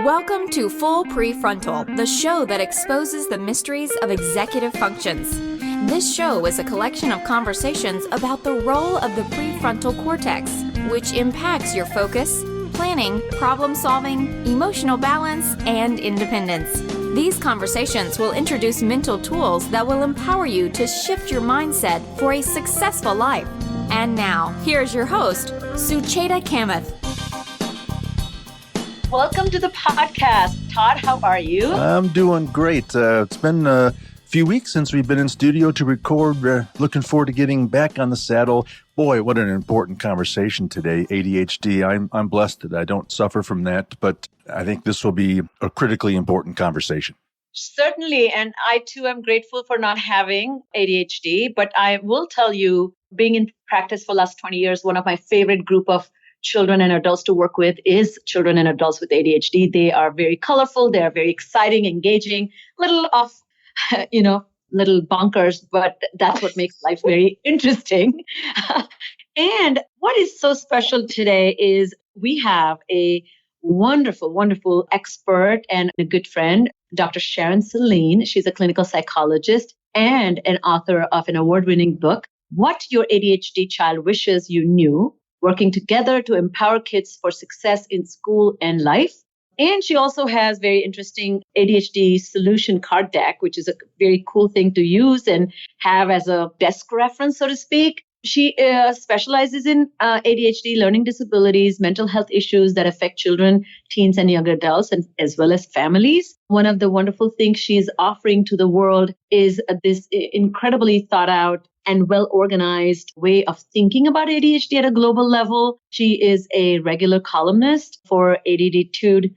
Welcome to Full Prefrontal, the show that exposes the mysteries of executive functions. This show is a collection of conversations about the role of the prefrontal cortex, which impacts your focus, planning, problem-solving, emotional balance, and independence. These conversations will introduce mental tools that will empower you to shift your mindset for a successful life. And now, here's your host, Sucheta Kamath. Welcome to the podcast. Todd, how are you? I'm doing great. It's been a few weeks since we've been in studio to record. Looking forward to getting back on the saddle. Boy, what an important conversation today. ADHD. I'm blessed that I don't suffer from that, but I think this will be a critically important conversation. Certainly. And I too am grateful for not having ADHD, but I will tell you, being in practice for the last 20 years, one of my favorite group of children and adults to work with is children and adults with ADHD. They are very colorful. They are very exciting, engaging, little off, little bonkers, but that's what makes life very interesting. And what is so special today is we have a wonderful, wonderful expert and a good friend, Dr. Sharon Saline. She's a clinical psychologist and an author of an award-winning book, What Your ADHD Child Wishes You Knew, working together to empower kids for success in school and life. And she also has very interesting ADHD solution card deck, which is a very cool thing to use and have as a desk reference, so to speak. She specializes in ADHD, learning disabilities, mental health issues that affect children, teens, and young adults, and as well as families. One of the wonderful things she's offering to the world is this incredibly thought out and well-organized way of thinking about ADHD at a global level. She is a regular columnist for ADDtude.com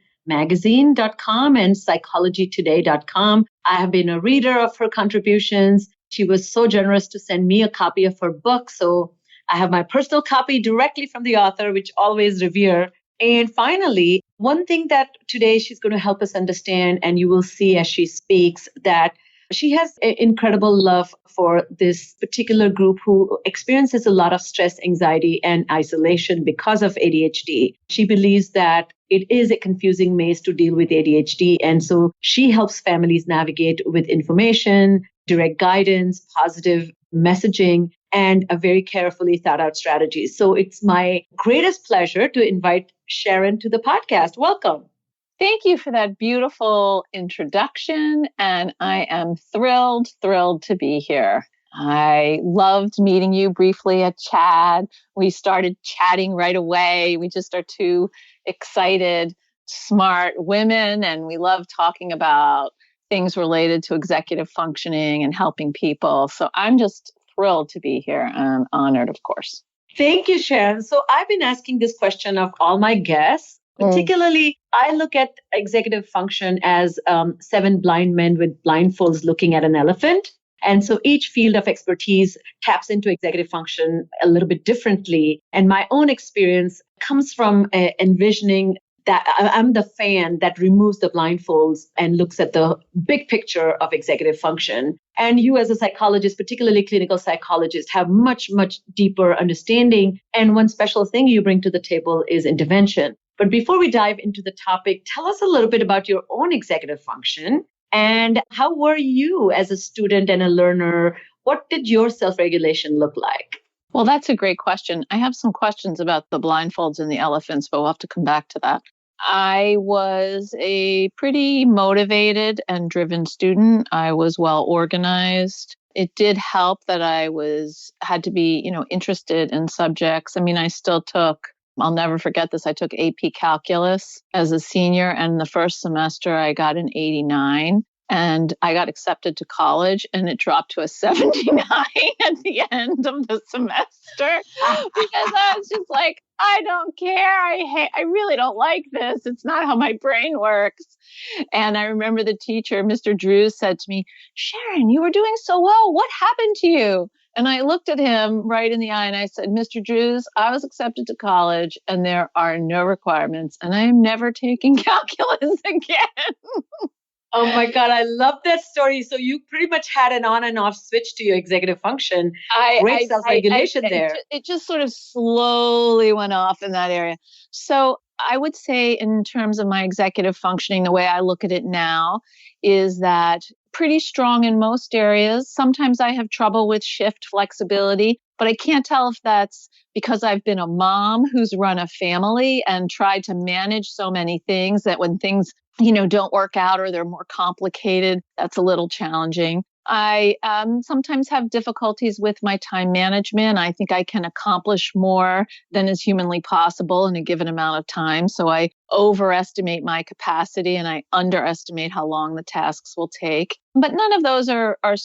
and psychologytoday.com. I have been a reader of her contributions. She was so generous to send me a copy of her book. So I have my personal copy directly from the author, which always revere. And finally, one thing that today she's going to help us understand, and you will see as she speaks, that she has an incredible love for this particular group who experiences a lot of stress, anxiety, and isolation because of ADHD. She believes that it is a confusing maze to deal with ADHD. And so she helps families navigate with information, direct guidance, positive messaging, and a very carefully thought out strategy. So it's my greatest pleasure to invite Sharon to the podcast. Welcome. Thank you for that beautiful introduction. And I am thrilled to be here. I loved meeting you briefly at CHAD. We started chatting right away. We just are two excited, smart women, and we love talking about things related to executive functioning and helping people. So I'm just thrilled to be here and honored, of course. Thank you, Sharon. So I've been asking this question of all my guests. Particularly, I look at executive function as 7 blind men with blindfolds looking at an elephant. And so each field of expertise taps into executive function a little bit differently. And my own experience comes from envisioning that I'm the fan that removes the blindfolds and looks at the big picture of executive function. And you as a psychologist, particularly clinical psychologist, have much, much deeper understanding. And one special thing you bring to the table is intervention. But before we dive into the topic, tell us a little bit about your own executive function and how were you as a student and a learner? What did your self-regulation look like? Well, that's a great question. I have some questions about the blindfolds and the elephants, but we'll have to come back to that. I was a pretty motivated and driven student. I was well organized. It did help that I had to be, interested in subjects. I mean, I'll never forget this. I took AP Calculus as a senior, and the first semester I got an 89, and I got accepted to college, and it dropped to a 79 at the end of the semester because I was just like, I don't care. I really don't like this. It's not how my brain works. And I remember the teacher, Mr. Drews, said to me, Sharon, you were doing so well. What happened to you? And I looked at him right in the eye and I said, Mr. Drews, I was accepted to college and there are no requirements and I am never taking calculus again. Oh my God, I love that story. So you pretty much had an on and off switch to your executive function. Great self-regulation there. It just sort of slowly went off in that area. So I would say in terms of my executive functioning, the way I look at it now is that pretty strong in most areas. Sometimes I have trouble with shift flexibility, but I can't tell if that's because I've been a mom who's run a family and tried to manage so many things that when things don't work out or they're more complicated, that's a little challenging. I sometimes have difficulties with my time management. I think I can accomplish more than is humanly possible in a given amount of time. So I overestimate my capacity and I underestimate how long the tasks will take. But none of those are as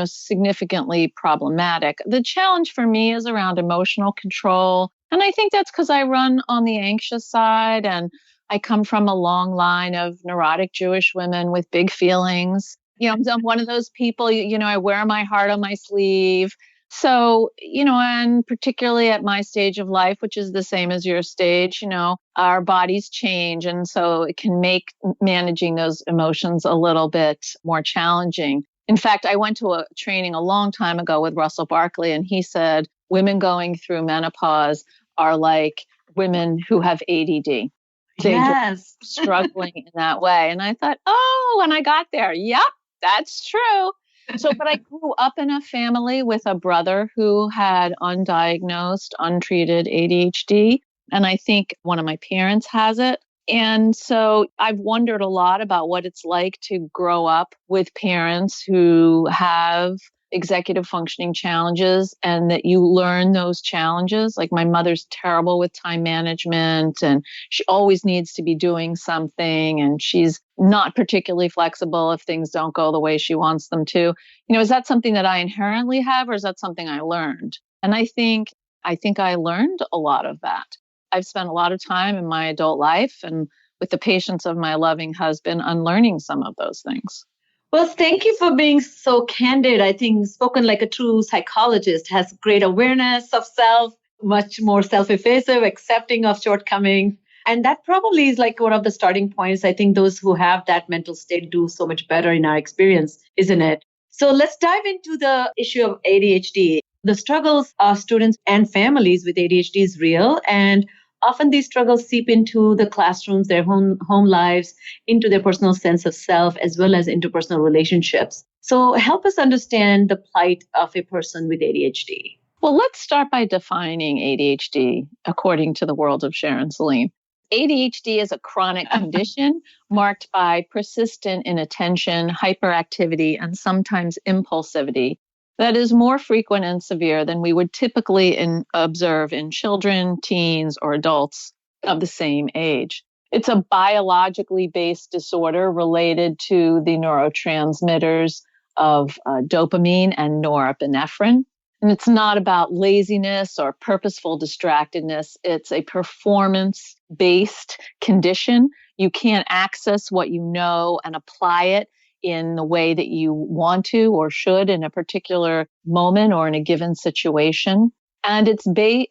significantly problematic. The challenge for me is around emotional control. And I think that's because I run on the anxious side and I come from a long line of neurotic Jewish women with big feelings. I'm one of those people, I wear my heart on my sleeve. So, and particularly at my stage of life, which is the same as your stage, our bodies change. And so it can make managing those emotions a little bit more challenging. In fact, I went to a training a long time ago with Russell Barkley, and he said women going through menopause are like women who have ADD. They're just struggling in that way. And I thought, when I got there, yep, that's true. But I grew up in a family with a brother who had undiagnosed, untreated ADHD. And I think one of my parents has it. And so I've wondered a lot about what it's like to grow up with parents who have executive functioning challenges and that you learn those challenges. Like my mother's terrible with time management and she always needs to be doing something and she's not particularly flexible if things don't go the way she wants them to. Is that something that I inherently have or is that something I learned? And I think I learned a lot of that. I've spent a lot of time in my adult life and with the patience of my loving husband unlearning some of those things. Well, thank you for being so candid. I think spoken like a true psychologist, has great awareness of self, much more self-effacing, accepting of shortcomings. And that probably is like one of the starting points. I think those who have that mental state do so much better in our experience, isn't it? So let's dive into the issue of ADHD. The struggles of students and families with ADHD is real, and often these struggles seep into the classrooms, their home lives, into their personal sense of self, as well as interpersonal relationships. So help us understand the plight of a person with ADHD. Well, let's start by defining ADHD according to the world of Sharon Saline. ADHD is a chronic condition marked by persistent inattention, hyperactivity, and sometimes impulsivity that is more frequent and severe than we would typically observe in children, teens, or adults of the same age. It's a biologically based disorder related to the neurotransmitters of dopamine and norepinephrine. And it's not about laziness or purposeful distractedness. It's a performance-based condition. You can't access what you know and apply it in the way that you want to or should in a particular moment or in a given situation. And it's ADHD.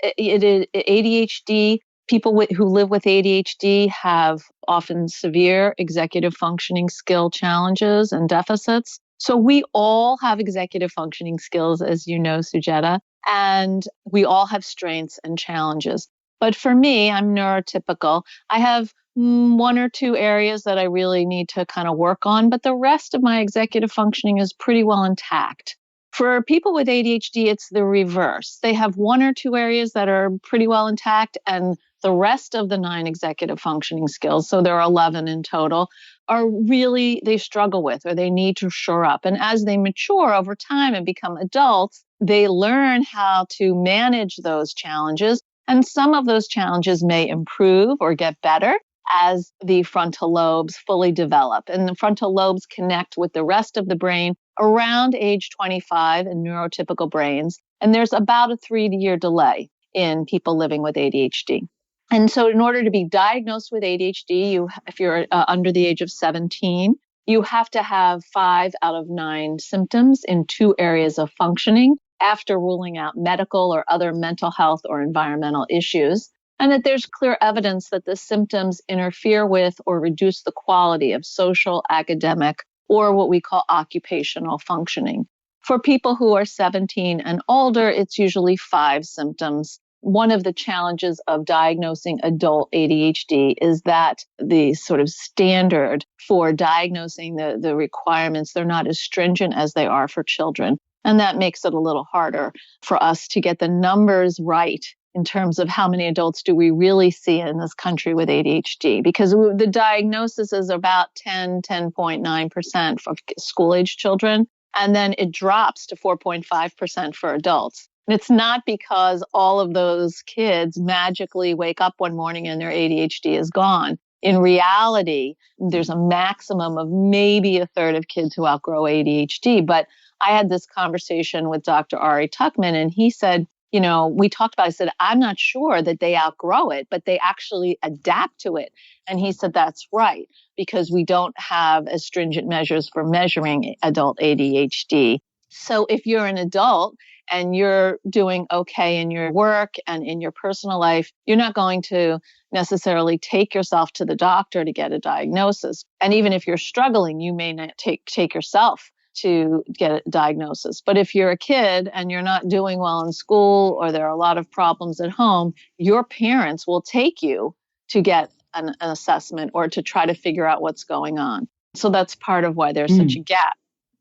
People who live with ADHD have often severe executive functioning skill challenges and deficits. So we all have executive functioning skills, as you know, Sujata, and we all have strengths and challenges. But for me, I'm neurotypical. I have one or two areas that I really need to kind of work on, but the rest of my executive functioning is pretty well intact. For people with ADHD, it's the reverse. They have one or two areas that are pretty well intact, and the rest of the 9 executive functioning skills, so there are 11 in total, are really, they struggle with or they need to shore up. And as they mature over time and become adults, they learn how to manage those challenges. And some of those challenges may improve or get better as the frontal lobes fully develop. And the frontal lobes connect with the rest of the brain around age 25 in neurotypical brains. And there's about a 3-year delay in people living with ADHD. And so in order to be diagnosed with ADHD, if you're under the age of 17, you have to have 5 out of 9 symptoms in 2 areas of functioning after ruling out medical or other mental health or environmental issues. and that there's clear evidence that the symptoms interfere with or reduce the quality of social, academic, or what we call occupational functioning. For people who are 17 and older, it's usually 5 symptoms. One of the challenges of diagnosing adult ADHD is that the sort of standard for diagnosing the requirements, they're not as stringent as they are for children. And that makes it a little harder for us to get the numbers right in terms of how many adults do we really see in this country with ADHD, because the diagnosis is about 10.9% for school-age children, and then it drops to 4.5% for adults. And it's not because all of those kids magically wake up one morning and their ADHD is gone. In reality, there's a maximum of maybe a third of kids who outgrow ADHD. But I had this conversation with Dr. Ari Tuckman, and he said, we talked about it. I said, I'm not sure that they outgrow it, but they actually adapt to it. And he said, that's right, because we don't have as stringent measures for measuring adult ADHD. So if you're an adult and you're doing okay in your work and in your personal life, you're not going to necessarily take yourself to the doctor to get a diagnosis. And even if you're struggling, you may not take yourself to get a diagnosis. But if you're a kid and you're not doing well in school, or there are a lot of problems at home, your parents will take you to get an assessment or to try to figure out what's going on. So that's part of why there's such a gap.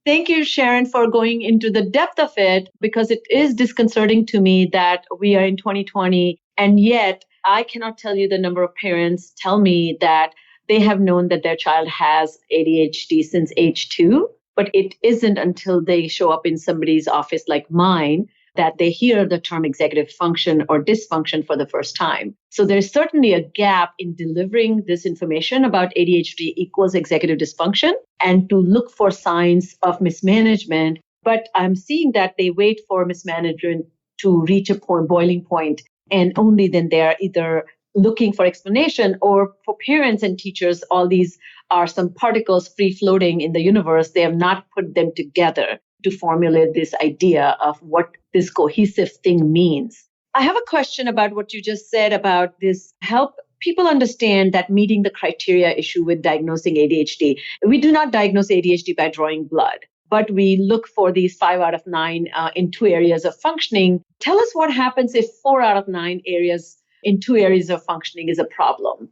Thank you, Sharon, for going into the depth of it, because it is disconcerting to me that we are in 2020, and yet I cannot tell you the number of parents tell me that they have known that their child has ADHD since age 2, but it isn't until they show up in somebody's office like mine that they hear the term executive function or dysfunction for the first time. So there's certainly a gap in delivering this information about ADHD equals executive dysfunction and to look for signs of mismanagement. But I'm seeing that they wait for mismanagement to reach a boiling point, and only then they're either looking for explanation, or for parents and teachers, all these are some particles free floating in the universe. They have not put them together to formulate this idea of what this cohesive thing means. I have a question about what you just said about this. Help people understand that meeting the criteria issue with diagnosing ADHD. We do not diagnose ADHD by drawing blood, but we look for these 5 out of 9 in 2 areas of functioning. Tell us what happens if 4 out of 9 areas in 2 areas of functioning is a problem.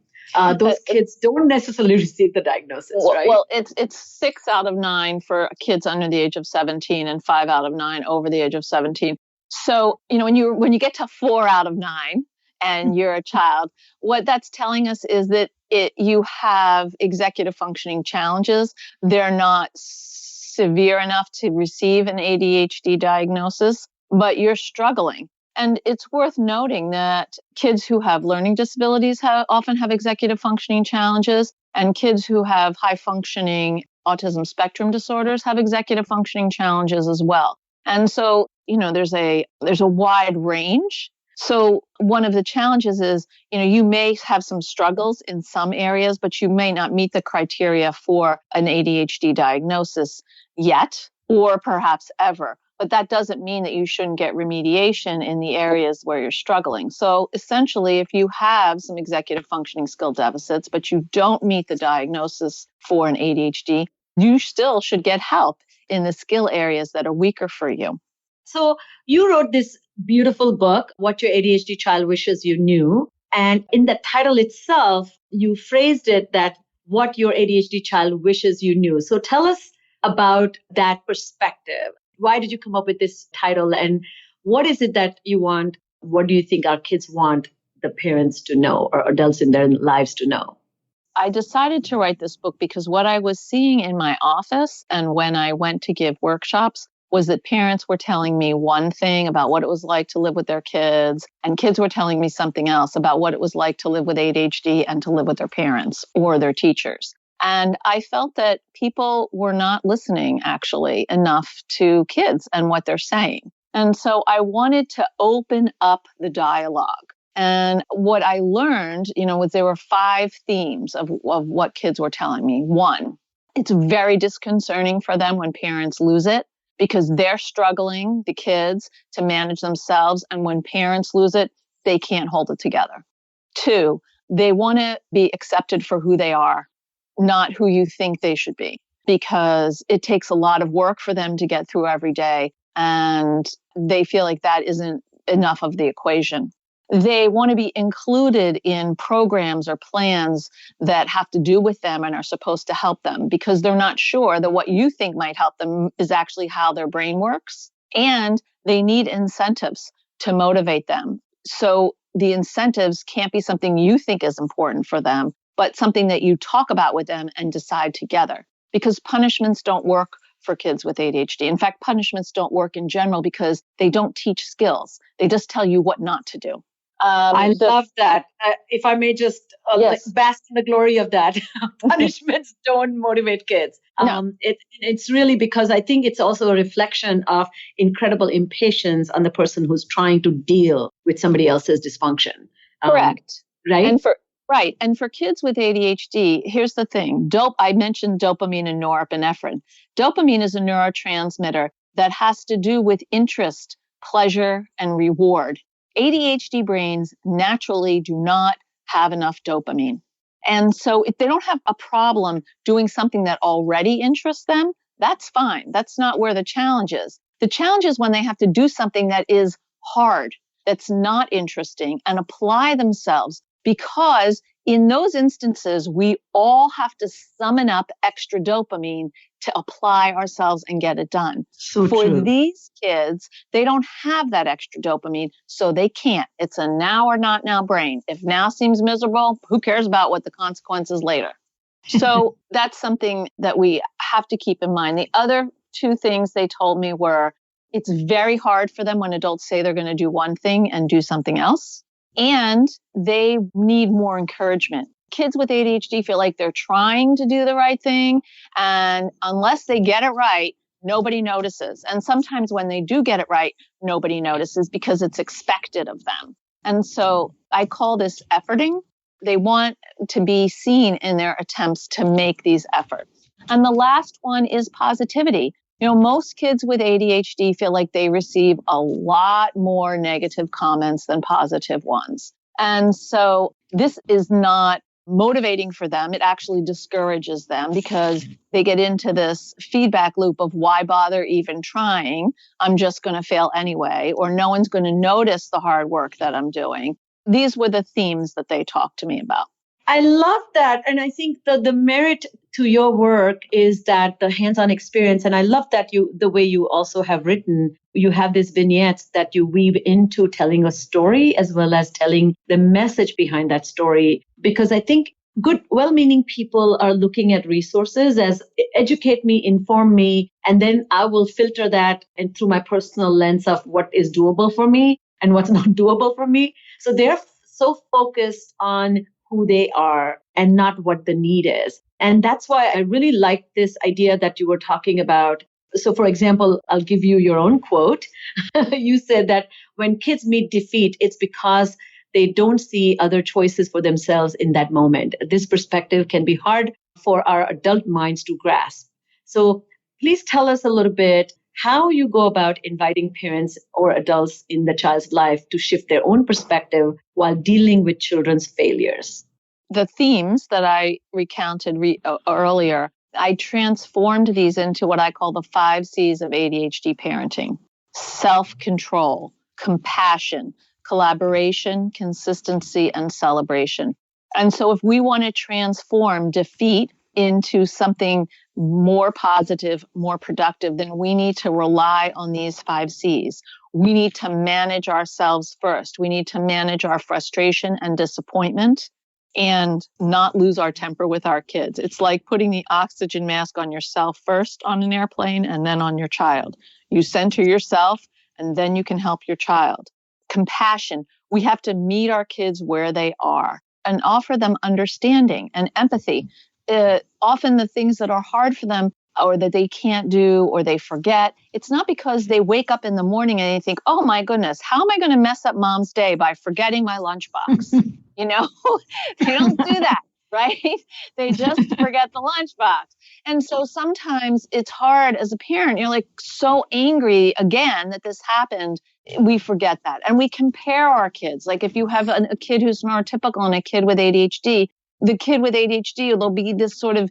Those kids don't necessarily receive the diagnosis, right? Well, it's 6 out of 9 for kids under the age of 17 and 5 out of 9 over the age of 17. So, when you get to 4 out of 9 and you're a child, what that's telling us is that you have executive functioning challenges. They're not severe enough to receive an ADHD diagnosis, but you're struggling. And it's worth noting that kids who have learning disabilities often have executive functioning challenges, and kids who have high functioning autism spectrum disorders have executive functioning challenges as well. And so, there's a wide range. So one of the challenges is, you may have some struggles in some areas, but you may not meet the criteria for an ADHD diagnosis yet, or perhaps ever. But that doesn't mean that you shouldn't get remediation in the areas where you're struggling. So essentially, if you have some executive functioning skill deficits, but you don't meet the diagnosis for an ADHD, you still should get help in the skill areas that are weaker for you. So you wrote this beautiful book, What Your ADHD Child Wishes You Knew. And in the title itself, you phrased it that what your ADHD child wishes you knew. So tell us about that perspective. Why did you come up with this title, and what is it that you want? What do you think our kids want the parents to know, or adults in their lives to know? I decided to write this book because what I was seeing in my office and when I went to give workshops was that parents were telling me one thing about what it was like to live with their kids, and kids were telling me something else about what it was like to live with ADHD and to live with their parents or their teachers. And I felt that people were not listening actually enough to kids and what they're saying. And so I wanted to open up the dialogue. And what I learned, was there were 5 themes of what kids were telling me. 1, it's very disconcerting for them when parents lose it because they're struggling, the kids, to manage themselves. And when parents lose it, they can't hold it together. Two, they want to be accepted for who they are, not who you think they should be, because it takes a lot of work for them to get through every day. And they feel like that isn't enough of the equation. They want to be included in programs or plans that have to do with them and are supposed to help them, because they're not sure that what you think might help them is actually how their brain works. And they need incentives to motivate them. So the incentives can't be something you think is important for them, but something that you talk about with them and decide together. Because punishments don't work for kids with ADHD. In fact, punishments don't work in general because they don't teach skills. They just tell you what not to do. I love that. If I may just bask in the glory of that, punishments don't motivate kids. No. It's really because I think it's also a reflection of incredible impatience on the person who's trying to deal with somebody else's dysfunction. Correct. Right? And for kids with ADHD, here's the thing. I mentioned dopamine and norepinephrine. Dopamine is a neurotransmitter that has to do with interest, pleasure, and reward. ADHD brains naturally do not have enough dopamine. And so if they don't have a problem doing something that already interests them, that's fine. That's not where the challenge is. The challenge is when they have to do something that is hard, that's not interesting, and apply themselves, because in those instances, we all have to summon up extra dopamine to apply ourselves and get it done. So For true. these kids, they don't have that extra dopamine, so they can't. It's a now or not now brain. If now seems miserable, who cares about what the consequences later? So that's something that we have to keep in mind. The other two things they told me were, it's very hard for them when adults say they're going to do one thing and do something else. And they need more encouragement. Kids with ADHD feel like they're trying to do the right thing. And unless they get it right, nobody notices. And sometimes when they do get it right, nobody notices because it's expected of them. And so I call this efforting. They want to be seen in their attempts to make these efforts. And the last one is positivity. Most kids with ADHD feel like they receive a lot more negative comments than positive ones. And so this is not motivating for them. It actually discourages them because they get into this feedback loop of why bother even trying? I'm just going to fail anyway, or no one's going to notice the hard work that I'm doing. These were the themes that they talked to me about. I love that. And I think the merit to your work is that the hands-on experience. And I love that the way you also have written, you have these vignettes that you weave into telling a story as well as telling the message behind that story. Because I think good, well-meaning people are looking at resources as educate me, inform me, and then I will filter that and through my personal lens of what is doable for me and what's not doable for me. So they're so focused on who they are and not what the need is. And that's why I really like this idea that you were talking about. So, for example, I'll give you your own quote. You said that when kids meet defeat, it's because they don't see other choices for themselves in that moment. This perspective can be hard for our adult minds to grasp. So please tell us a little bit how you go about inviting parents or adults in the child's life to shift their own perspective while dealing with children's failures. The themes that I recounted earlier, I transformed these into what I call the 5 C's of ADHD parenting: self-control, compassion, collaboration, consistency, and celebration. And so if we want to transform defeat into something more positive, more productive, then we need to rely on these 5 C's. We need to manage ourselves first. We need to manage our frustration and disappointment and not lose our temper with our kids. It's like putting the oxygen mask on yourself first on an airplane and then on your child. You center yourself and then you can help your child. Compassion. We have to meet our kids where they are and offer them understanding and empathy. Often the things that are hard for them or that they can't do or they forget, it's not because they wake up in the morning and they think, oh my goodness, how am I going to mess up mom's day by forgetting my lunchbox? They don't do that, right? They just forget the lunchbox. And so sometimes it's hard as a parent. You're like so angry again that this happened. we forget that. And we compare our kids. Like if you have a kid who's neurotypical and a kid with ADHD, the kid with ADHD, there'll be this sort of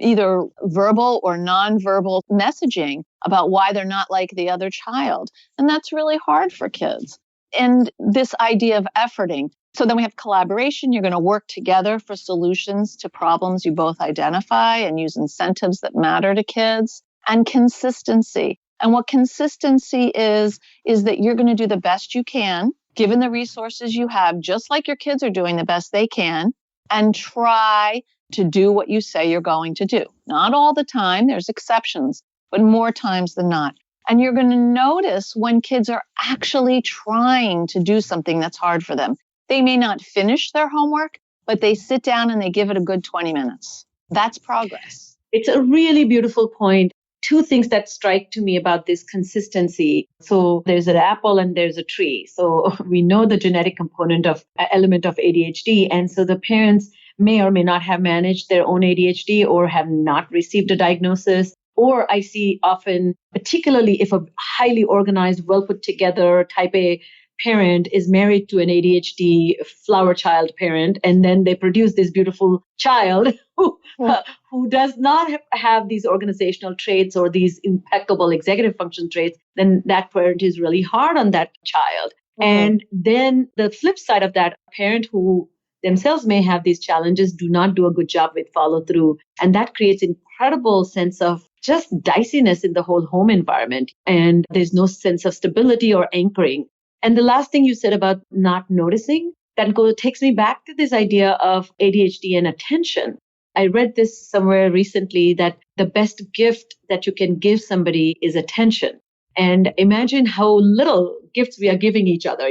either verbal or nonverbal messaging about why they're not like the other child. And that's really hard for kids. And this idea of efforting. So then we have collaboration. You're going to work together for solutions to problems you both identify and use incentives that matter to kids. And consistency. And what consistency is that you're going to do the best you can, given the resources you have, just like your kids are doing the best they can, and try to do what you say you're going to do. Not all the time, there's exceptions, but more times than not. And you're going to notice when kids are actually trying to do something that's hard for them. They may not finish their homework, but they sit down and they give it a good 20 minutes. That's progress. It's a really beautiful point. Two things that strike to me about this consistency. So there's an apple and there's a tree. So we know the genetic component of element of ADHD. And so the parents may or may not have managed their own ADHD or have not received a diagnosis. Or I see often, particularly if a highly organized, well put together type A parent is married to an ADHD flower child parent, and then they produce this beautiful child who does not have these organizational traits or these impeccable executive function traits, then that parent is really hard on that child. And then the flip side of that, parent who themselves may have these challenges do not do a good job with follow through. And that creates incredible sense of just diciness in the whole home environment. And there's no sense of stability or anchoring. And the last thing you said about not noticing, that takes me back to this idea of ADHD and attention. I read this somewhere recently that the best gift that you can give somebody is attention. And imagine how little gifts we are giving each other,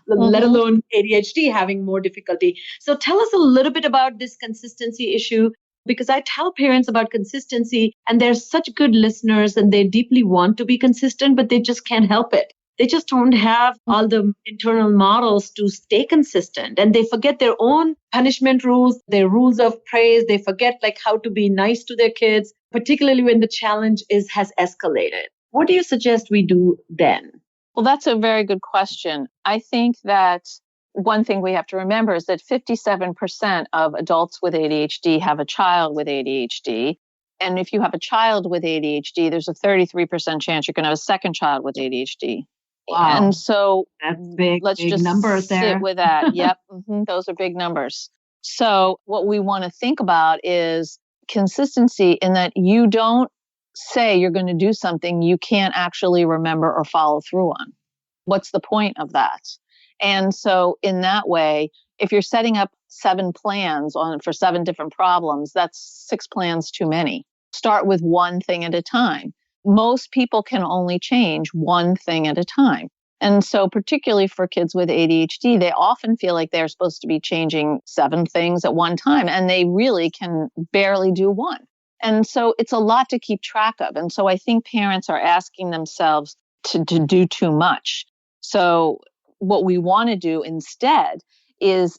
let alone ADHD having more difficulty. So tell us a little bit about this consistency issue, because I tell parents about consistency and they're such good listeners and they deeply want to be consistent, but they just can't help it. They just don't have all the internal models to stay consistent, and they forget their own punishment rules, their rules of praise. They forget how to be nice to their kids, particularly when the challenge has escalated. What do you suggest we do then? Well, that's a very good question. I think that one thing we have to remember is that 57% of adults with ADHD have a child with ADHD. And if you have a child with ADHD, there's a 33% chance you're going to have a second child with ADHD. Wow. And so that's big, let's big just numbers there. sit with that. Yep. Those are big numbers. So what we want to think about is consistency, in that you don't say you're going to do something you can't actually remember or follow through on. What's the point of that? And so in that way, if you're setting up 7 plans for 7 different problems, that's 6 plans too many. Start with one thing at a time. Most people can only change one thing at a time. And so particularly for kids with ADHD, they often feel like they're supposed to be changing 7 things at one time, and they really can barely do one. And so it's a lot to keep track of. And so I think parents are asking themselves to do too much. So what we want to do instead is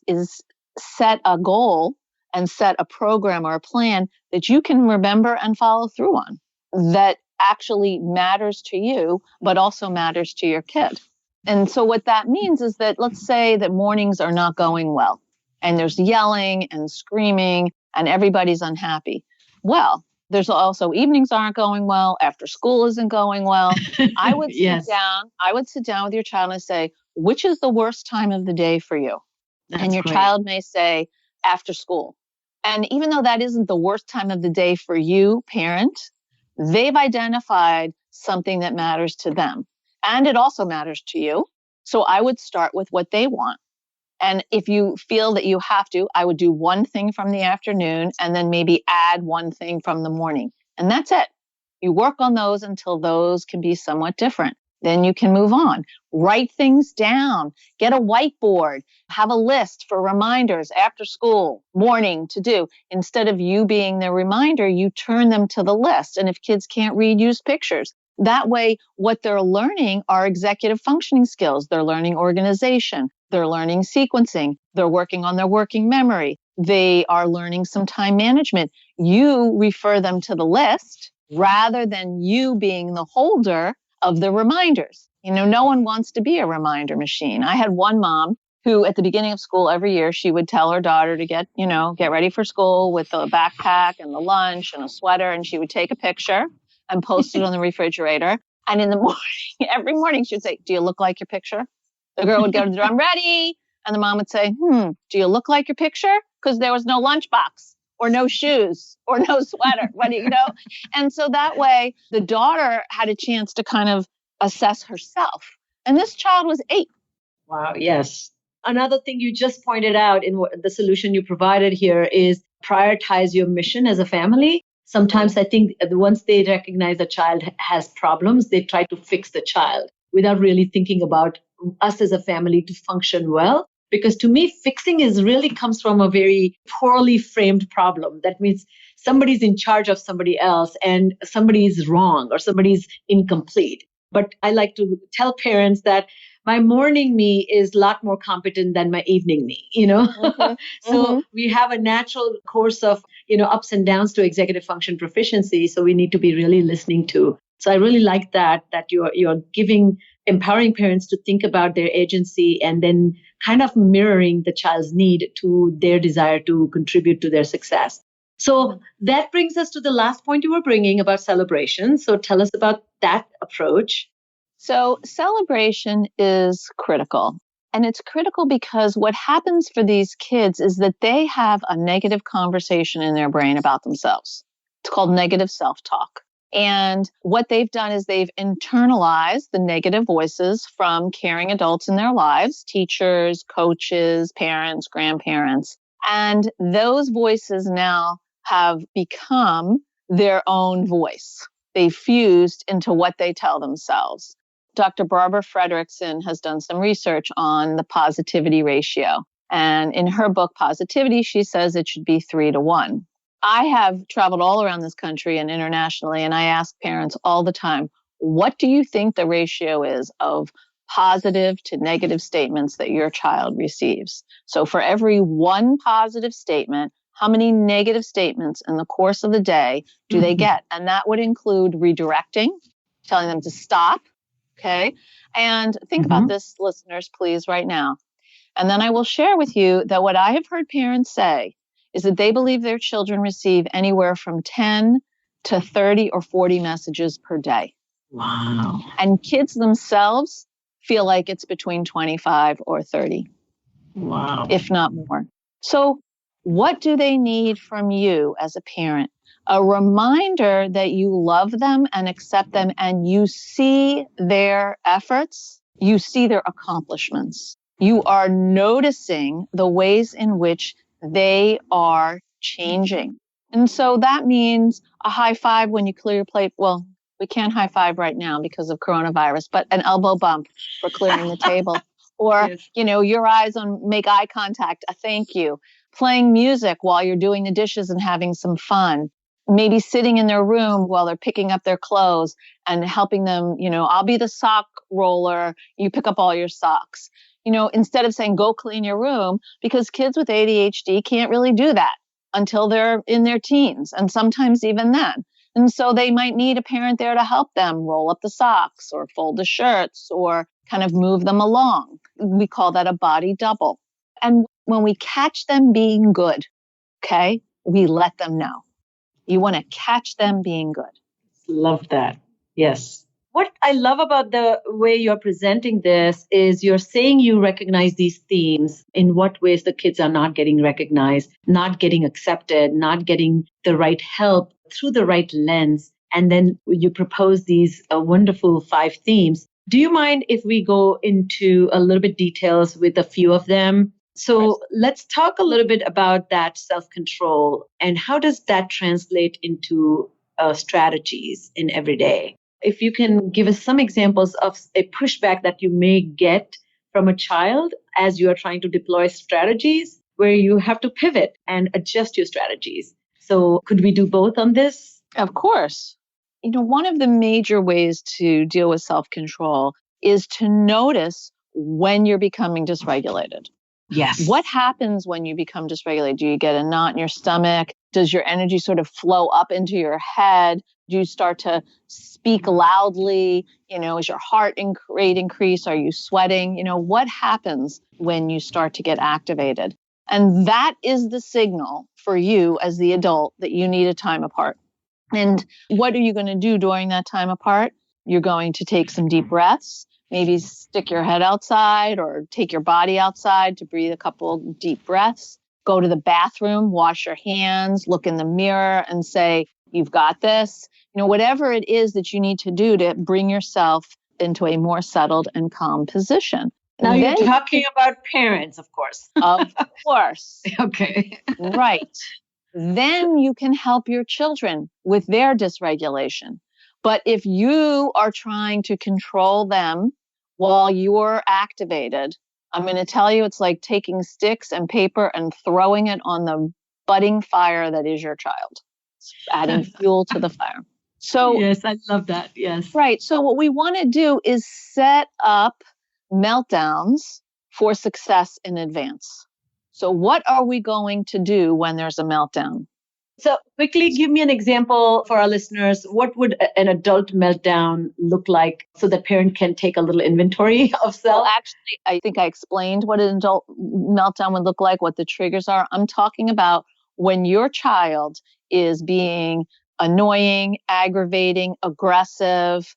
set a goal and set a program or a plan that you can remember and follow through on, that actually matters to you, but also matters to your kid. And so what that means is that, let's say that mornings are not going well and there's yelling and screaming and everybody's unhappy. Well, there's also evenings aren't going well, after school isn't going well. I would sit down with your child and say, which is the worst time of the day for you? And your child may say, after school. And even though that isn't the worst time of the day for you, parent, they've identified something that matters to them. And it also matters to you. So I would start with what they want. And if you feel that you have to, I would do one thing from the afternoon and then maybe add one thing from the morning. And that's it. You work on those until those can be somewhat different. Then you can move on. Write things down. Get a whiteboard. Have a list for reminders after school, morning to do. Instead of you being the reminder, you turn them to the list. And if kids can't read, use pictures. That way, what they're learning are executive functioning skills. They're learning organization. They're learning sequencing. They're working on their working memory. They are learning some time management. You refer them to the list rather than you being the holder of the reminders. No one wants to be a reminder machine. I had one mom who at the beginning of school every year, she would tell her daughter to get ready for school with the backpack and the lunch and a sweater. And she would take a picture and post it on the refrigerator. And in the morning, every morning she would say, "Do you look like your picture?" The girl would go to the door, "I'm ready." And the mom would say, "Do you look like your picture?" Because there was no lunchbox or no shoes or no sweater. And so that way the daughter had a chance to kind of assess herself. And this child was 8. Wow. Yes. Another thing you just pointed out in the solution you provided here is prioritize your mission as a family. Sometimes I think once they recognize a child has problems, they try to fix the child without really thinking about us as a family to function well. Because to me, fixing really comes from a very poorly framed problem. That means somebody's in charge of somebody else and somebody is wrong or somebody's incomplete. But I like to tell parents that my morning me is a lot more competent than my evening me, Mm-hmm. So we have a natural course of, ups and downs to executive function proficiency. So we need to be really listening to. So I really like that you're empowering parents to think about their agency and then kind of mirroring the child's need to their desire to contribute to their success. So that brings us to the last point you were bringing about celebration. So tell us about that approach. So celebration is critical. And it's critical because what happens for these kids is that they have a negative conversation in their brain about themselves. It's called negative self-talk. And what they've done is they've internalized the negative voices from caring adults in their lives, teachers, coaches, parents, grandparents. And those voices now have become their own voice. They fused into what they tell themselves. Dr. Barbara Fredrickson has done some research on the positivity ratio. And in her book, Positivity, she says it should be 3-to-1. I have traveled all around this country and internationally, and I ask parents all the time, what do you think the ratio is of positive to negative statements that your child receives? So for every one positive statement, how many negative statements in the course of the day do they get? And that would include redirecting, telling them to stop. Okay. And think about this, listeners, please, right now. And then I will share with you that what I have heard parents say is that they believe their children receive anywhere from 10 to 30 or 40 messages per day. Wow. And kids themselves feel like it's between 25 or 30. Wow. If not more. So what do they need from you as a parent? A reminder that you love them and accept them and you see their efforts, you see their accomplishments. You are noticing the ways in which they are changing. And so that means a high five when you clear your plate. Well, we can't high five right now because of coronavirus, but an elbow bump for clearing the table. Or, Yes. Your eyes on make eye contact, a thank you. Playing music while you're doing the dishes and having some fun. Maybe sitting in their room while they're picking up their clothes and helping them, I'll be the sock roller. You pick up all your socks. Instead of saying, go clean your room, because kids with ADHD can't really do that until they're in their teens and sometimes even then. And so they might need a parent there to help them roll up the socks or fold the shirts or kind of move them along. We call that a body double. And when we catch them being good, okay, we let them know. You want to catch them being good. Love that. Yes. What I love about the way you're presenting this is you're saying you recognize these themes, in what ways the kids are not getting recognized, not getting accepted, not getting the right help through the right lens. And then you propose these wonderful 5 themes. Do you mind if we go into a little bit details with a few of them? So let's talk a little bit about that self-control and how does that translate into strategies in everyday? If you can give us some examples of a pushback that you may get from a child as you are trying to deploy strategies where you have to pivot and adjust your strategies. So could we do both on this? Of course. One of the major ways to deal with self-control is to notice when you're becoming dysregulated. Yes. What happens when you become dysregulated? Do you get a knot in your stomach? Does your energy sort of flow up into your head? Do you start to speak loudly? Is your heart rate increase? Are you sweating? What happens when you start to get activated? And that is the signal for you as the adult that you need a time apart. And what are you going to do during that time apart? You're going to take some deep breaths, maybe stick your head outside or take your body outside to breathe a couple deep breaths. Go to the bathroom, wash your hands, look in the mirror and say, you've got this. Whatever it is that you need to do to bring yourself into a more settled and calm position. Now you're talking about parents, of course. Of course. Okay. Right. Then you can help your children with their dysregulation. But if you are trying to control them while you're activated, I'm going to tell you it's like taking sticks and paper and throwing it on the budding fire that is your child. It's adding fuel to the fire. So yes, I love that. Yes. Right. So what we want to do is set up meltdowns for success in advance. So what are we going to do when there's a meltdown? So quickly give me an example for our listeners. What would an adult meltdown look like so the parent can take a little inventory of self? Well, actually, I think I explained what an adult meltdown would look like, what the triggers are. I'm talking about when your child is being annoying, aggravating, aggressive,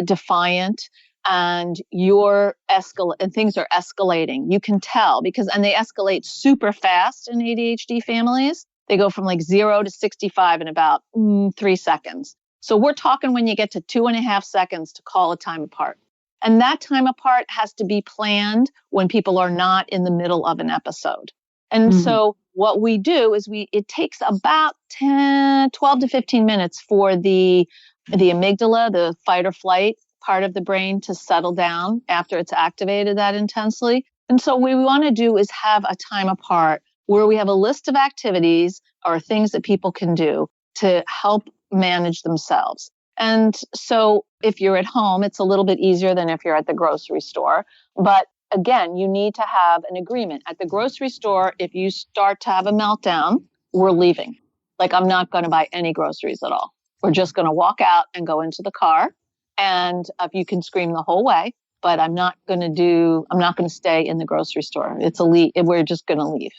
defiant, and and things are escalating. You can tell and they escalate super fast in ADHD families. They go from like 0 to 65 in about 3 seconds. So we're talking when you get to 2.5 seconds to call a time apart. And that time apart has to be planned when people are not in the middle of an episode. And so what we do is it takes about 12 to 15 minutes for the amygdala, the fight or flight part of the brain to settle down after it's activated that intensely. And so what we want to do is have a time apart where we have a list of activities or things that people can do to help manage themselves. And so if you're at home, it's a little bit easier than if you're at the grocery store. But again, you need to have an agreement. At the grocery store, if you start to have a meltdown, we're leaving. Like, I'm not going to buy any groceries at all. We're just going to walk out and go into the car. And you can scream the whole way, but I'm not going to stay in the grocery store. We're just going to leave.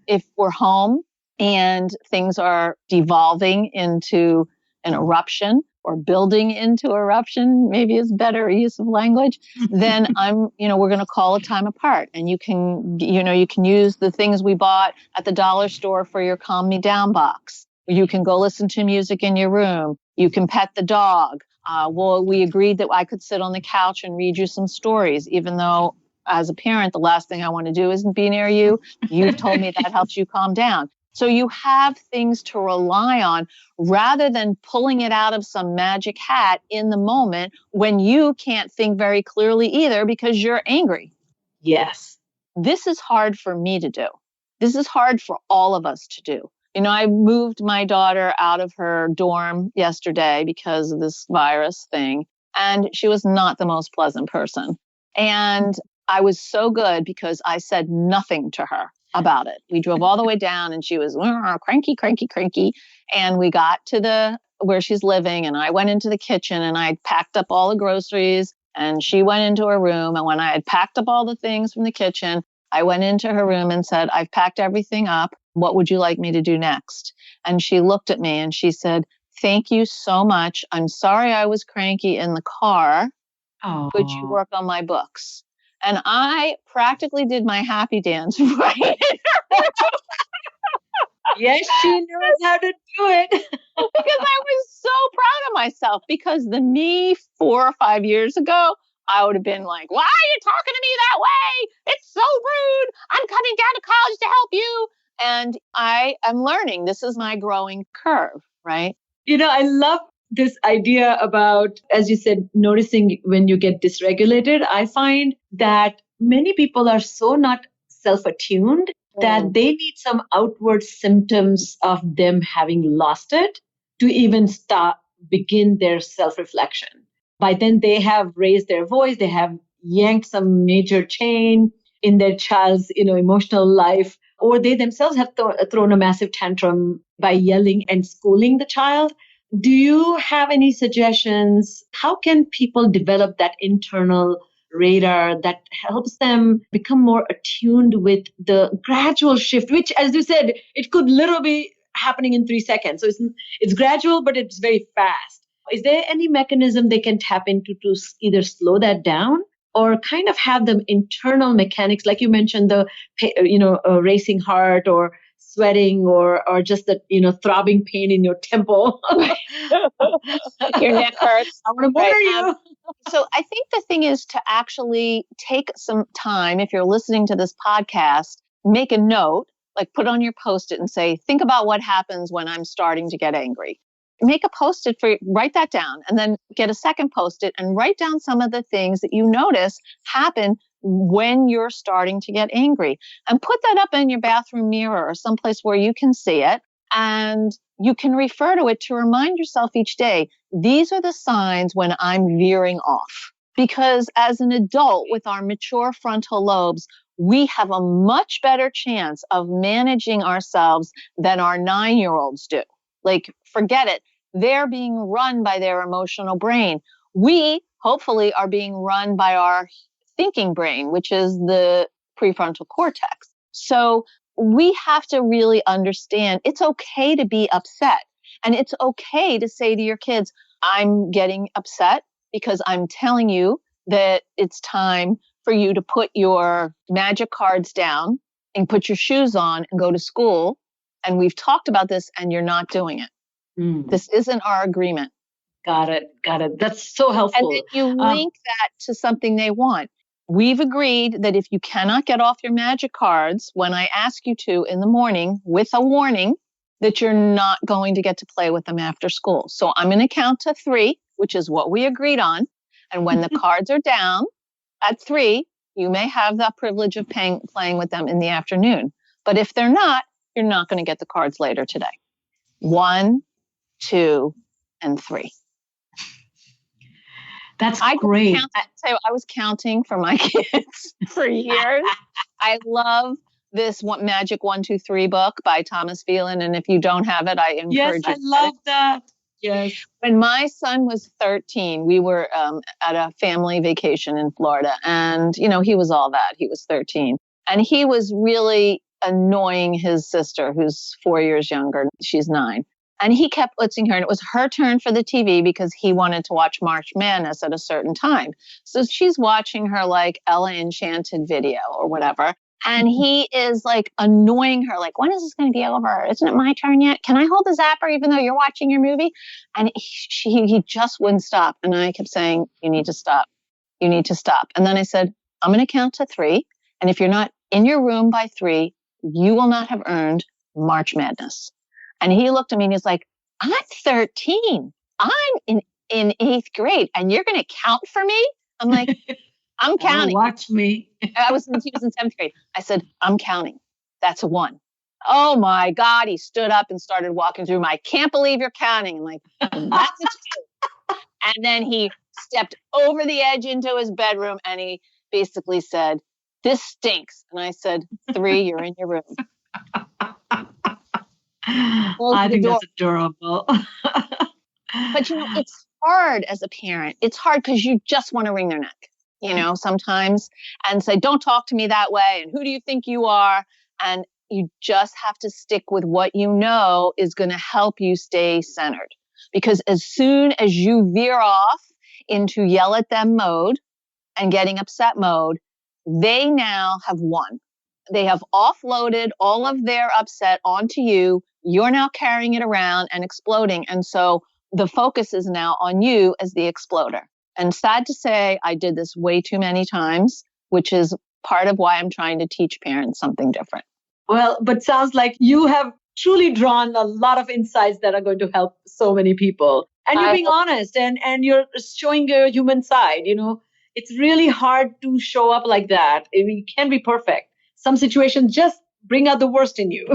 If we're home and things are devolving into an eruption or building into eruption, maybe is better use of language, then we're going to call a time apart. And you can use the things we bought at the dollar store for your calm me down box. You can go listen to music in your room. You can pet the dog. We agreed that I could sit on the couch and read you some stories, even though as a parent, the last thing I want to do isn't be near you. You've told me that helps you calm down. So you have things to rely on rather than pulling it out of some magic hat in the moment when you can't think very clearly either because you're angry. Yes. This is hard for me to do. This is hard for all of us to do. I moved my daughter out of her dorm yesterday because of this virus thing, and she was not the most pleasant person. And I was so good because I said nothing to her about it. We drove all the way down and she was cranky, cranky, cranky. And we got to where she's living, and I went into the kitchen and I packed up all the groceries, and she went into her room. And when I had packed up all the things from the kitchen, I went into her room and said, I've packed everything up. What would you like me to do next? And she looked at me and she said, thank you so much. I'm sorry I was cranky in the car. Oh. Could you work on my books? And I practically did my happy dance right in her room. Yes, she knows how to do it. Because I was so proud of myself, because the me 4 or 5 years ago, I would have been like, why are you talking to me that way? It's so rude. I'm coming down to college to help you. And I am learning. This is my growing curve, right? I love this idea about, as you said, noticing when you get dysregulated. I find that many people are so not self-attuned that they need some outward symptoms of them having lost it to even begin their self-reflection. By then they have raised their voice, they have yanked some major chain in their child's, emotional life or they themselves have thrown a massive tantrum by yelling and scolding the child. Do you have any suggestions? How can people develop that internal radar that helps them become more attuned with the gradual shift, which, as you said, it could literally be happening in 3 seconds. So it's gradual, but it's very fast. Is there any mechanism they can tap into to either slow that down or kind of have the internal mechanics, like you mentioned, the racing heart or sweating or just the throbbing pain in your temple? Your neck hurts. I want to murder you. So I think the thing is to actually take some time, if you're listening to this podcast, make a note, like put on your Post-it and say, think about what happens when I'm starting to get angry. Make a Post-it write that down, and then get a second Post-it and write down some of the things that you notice happen when you're starting to get angry, and put that up in your bathroom mirror or someplace where you can see it. And you can refer to it to remind yourself each day, these are the signs when I'm veering off. Because as an adult with our mature frontal lobes, we have a much better chance of managing ourselves than our 9-year-olds do. Like, forget it. They're being run by their emotional brain. We, hopefully, are being run by our thinking brain, which is the prefrontal cortex. So we have to really understand it's okay to be upset. And it's okay to say to your kids, I'm getting upset because I'm telling you that it's time for you to put your magic cards down and put your shoes on and go to school. And we've talked about this and you're not doing it. This isn't our agreement. Got it. That's so helpful. And then you link that to something they want. We've agreed that if you cannot get off your magic cards when I ask you to in the morning with a warning, that you're not going to get to play with them after school. So I'm going to count to 3, which is what we agreed on. And when the cards are down at 3, you may have that privilege of playing with them in the afternoon. But if they're not, you're not going to get the cards later today. 1, 2, and 3. That's great. I was counting for my kids for years. I love this Magic 1, 2, 3 book by Thomas Phelan. And if you don't have it, I encourage you. Yes, I love that. Yes. When my son was 13, we were at a family vacation in Florida. And, he was all that. He was 13. And he was really annoying his sister, who's 4 years younger. She's 9. And he kept blitzing her. And it was her turn for the TV because he wanted to watch March Madness at a certain time. So she's watching her like Ella Enchanted video or whatever. And he is like annoying her, like, when is this going to be over? Isn't it my turn yet? Can I hold the zapper even though you're watching your movie? And he just wouldn't stop. And I kept saying, you need to stop. You need to stop. And then I said, I'm going to count to 3. And if you're not in your room by 3, you will not have earned March Madness. And he looked at me and he's like, I'm 13. I'm in 8th grade and you're going to count for me? I'm like, I'm counting. Watch me. He was in 7th grade. I said, I'm counting. That's a 1. Oh my God. He stood up and started walking through. I can't believe you're counting. I'm like, that's a 2. And then he stepped over the edge into his bedroom and he basically said, this stinks. And I said, 3, you're in your room. I think that's adorable. But, it's hard as a parent. It's hard because you just want to wring their neck, sometimes and say, don't talk to me that way. And who do you think you are? And you just have to stick with what you know is going to help you stay centered. Because as soon as you veer off into yell at them mode and getting upset mode, they now have won. They have offloaded all of their upset onto you. You're now carrying it around and exploding. And so the focus is now on you as the exploder. And sad to say, I did this way too many times, which is part of why I'm trying to teach parents something different. Well, but sounds like you have truly drawn a lot of insights that are going to help so many people. And you're being honest and you're showing your human side. It's really hard to show up like that. You can't be perfect. Some situations just bring out the worst in you.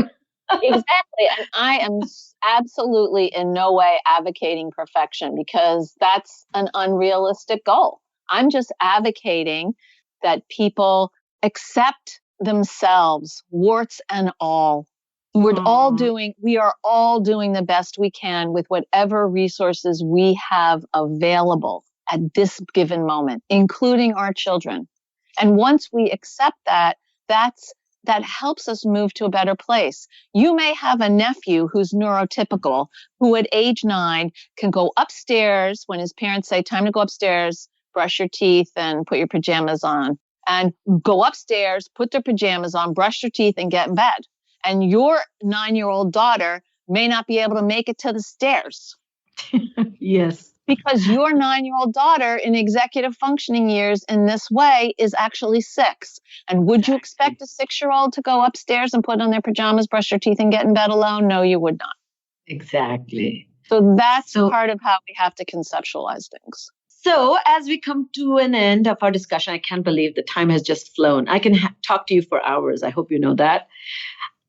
Exactly. And I am absolutely in no way advocating perfection because that's an unrealistic goal. I'm just advocating that people accept themselves, warts and all. We are all doing the best we can with whatever resources we have available at this given moment, including our children. And once we accept that, that helps us move to a better place. You may have a nephew who's neurotypical, who at age 9 can go upstairs when his parents say, time to go upstairs, brush your teeth and put your pajamas on, and go upstairs, put their pajamas on, brush their teeth and get in bed. And your 9-year-old daughter may not be able to make it to the stairs. Yes. Because your 9-year-old daughter in executive functioning years in this way is actually 6. And would you expect a 6-year-old to go upstairs and put on their pajamas, brush their teeth, and get in bed alone? No, you would not. Exactly. So that's part of how we have to conceptualize things. So as we come to an end of our discussion, I can't believe the time has just flown. I can talk to you for hours. I hope you know that.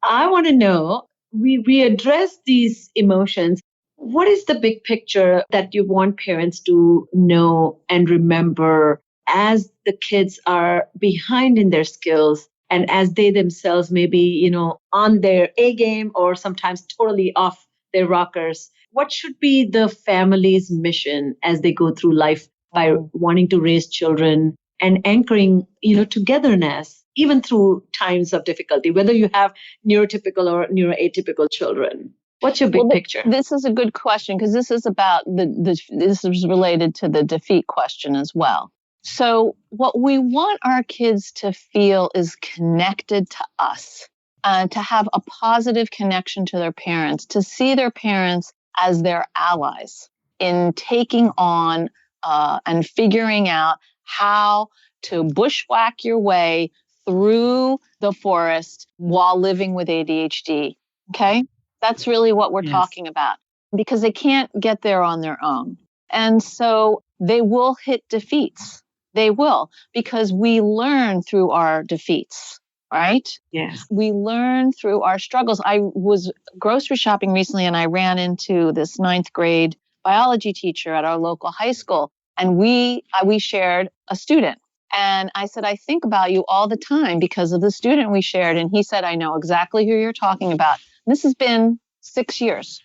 I want to know, we address these emotions. What is the big picture that you want parents to know and remember as the kids are behind in their skills and as they themselves may be, on their A game or sometimes totally off their rockers? What should be the family's mission as they go through life by wanting to raise children and anchoring, togetherness, even through times of difficulty, whether you have neurotypical or neuroatypical children? What's your big picture? This is a good question because this is about this is related to the defeat question as well. So what we want our kids to feel is connected to us, to have a positive connection to their parents, to see their parents as their allies in taking on and figuring out how to bushwhack your way through the forest while living with ADHD. Okay? That's really what we're talking about, because they can't get there on their own. And so they will hit defeats. They will, because we learn through our defeats, right? Yes. We learn through our struggles. I was grocery shopping recently and I ran into this 9th grade biology teacher at our local high school. And we shared a student. And I said, I think about you all the time because of the student we shared. And he said, I know exactly who you're talking about. This has been 7 years.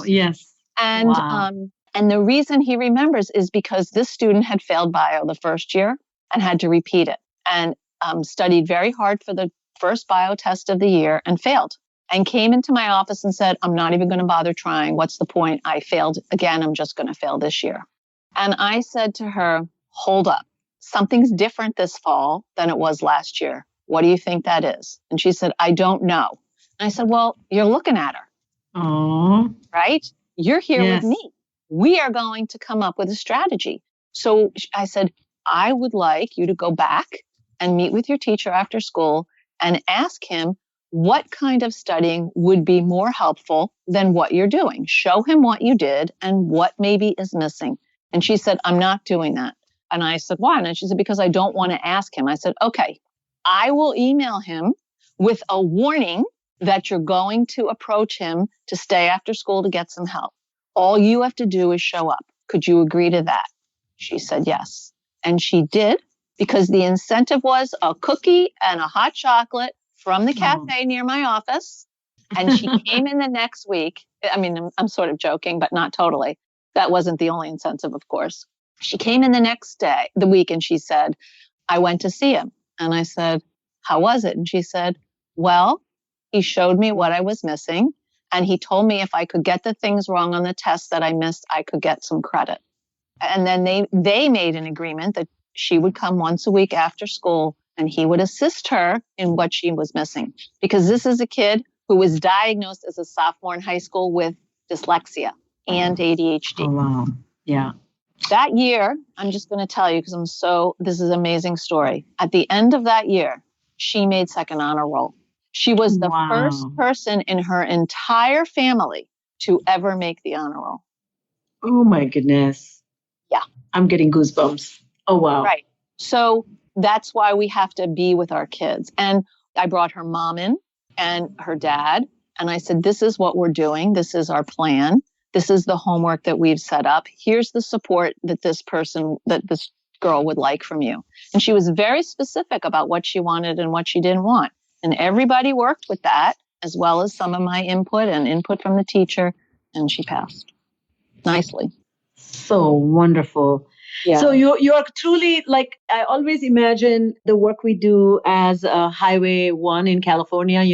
Yes. And, and the reason he remembers is because this student had failed bio the first year and had to repeat it and studied very hard for the first bio test of the year and failed and came into my office and said, I'm not even going to bother trying. What's the point? I failed again. I'm just going to fail this year. And I said to her, hold up. Something's different this fall than it was last year. What do you think that is? And she said, I don't know. And I said, well, you're looking at her. Aww. Right? You're here with me. We are going to come up with a strategy. So I said, I would like you to go back and meet with your teacher after school and ask him what kind of studying would be more helpful than what you're doing. Show him what you did and what maybe is missing. And she said, I'm not doing that. And I said, why? And she said, because I don't want to ask him. I said, okay, I will email him with a warning that you're going to approach him to stay after school to get some help. All you have to do is show up. Could you agree to that? She said, yes. And she did, because the incentive was a cookie and a hot chocolate from the cafe near my office. And she came in the next week. I mean, I'm sort of joking, but not totally. That wasn't the only incentive, of course. She came in the week, and she said, I went to see him. And I said, how was it? And she said, well, he showed me what I was missing. And he told me if I could get the things wrong on the test that I missed, I could get some credit. And then they made an agreement that she would come once a week after school and he would assist her in what she was missing. Because this is a kid who was diagnosed as a sophomore in high school with dyslexia and ADHD. Oh, wow. Yeah. That year, I'm just going to tell you because this is an amazing story. At the end of that year, she made second honor roll. She was the first person in her entire family to ever make the honor roll. Oh my goodness. Yeah. I'm getting goosebumps. Oh, wow. Right. So that's why we have to be with our kids. And I brought her mom in and her dad. And I said, this is what we're doing. This is our plan. This is the homework that we've set up. Here's the support that this girl would like from you. And she was very specific about what she wanted and what she didn't want. And everybody worked with that, as well as some of my input and input from the teacher. And she passed nicely. So wonderful. Yeah. So you're truly, like, I always imagine the work we do as Highway 1 in California.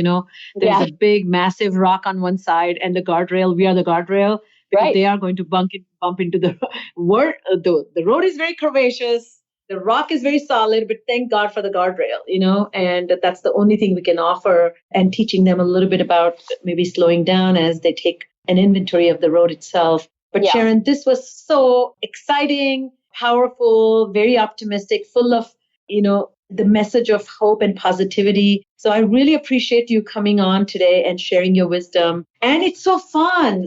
There's a big, massive rock on one side and the guardrail. We are the guardrail because they are going to bump into the road. The road is very curvaceous. The rock is very solid, but thank God for the guardrail, and that's the only thing we can offer, and teaching them a little bit about maybe slowing down as they take an inventory of the road itself. But Sharon, this was so exciting, powerful, very optimistic, full of, the message of hope and positivity. So I really appreciate you coming on today and sharing your wisdom. And it's so fun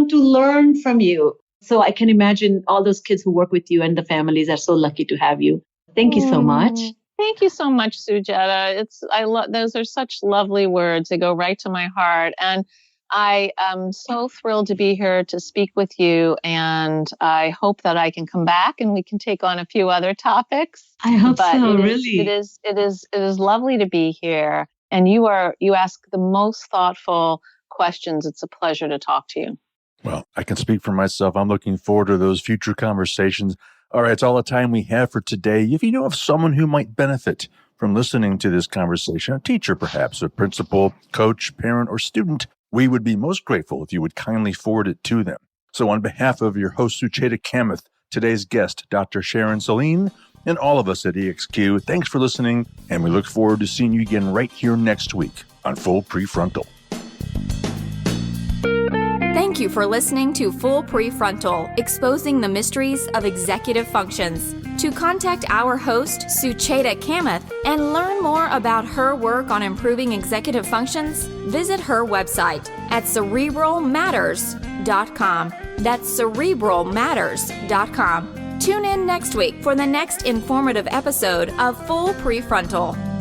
to learn from you. So I can imagine all those kids who work with you and the families are so lucky to have you. Thank you so much. Thank you so much, Sujata. Those are such lovely words. They go right to my heart. And I am so thrilled to be here to speak with you. And I hope that I can come back and we can take on a few other topics. I hope so, really. It is lovely to be here. And you ask the most thoughtful questions. It's a pleasure to talk to you. Well, I can speak for myself. I'm looking forward to those future conversations. All right, it's all the time we have for today. If you know of someone who might benefit from listening to this conversation, a teacher perhaps, a principal, coach, parent, or student, we would be most grateful if you would kindly forward it to them. So on behalf of your host, Psy.D, today's guest, Dr. Sharon Saline, and all of us at EXQ, thanks for listening, and we look forward to seeing you again right here next week on Full Prefrontal. Thank you for listening to Full Prefrontal, exposing the mysteries of executive functions. To contact our host, Psy.D, and learn more about her work on improving executive functions, visit her website at cerebralmatters.com. That's cerebralmatters.com. Tune in next week for the next informative episode of Full Prefrontal.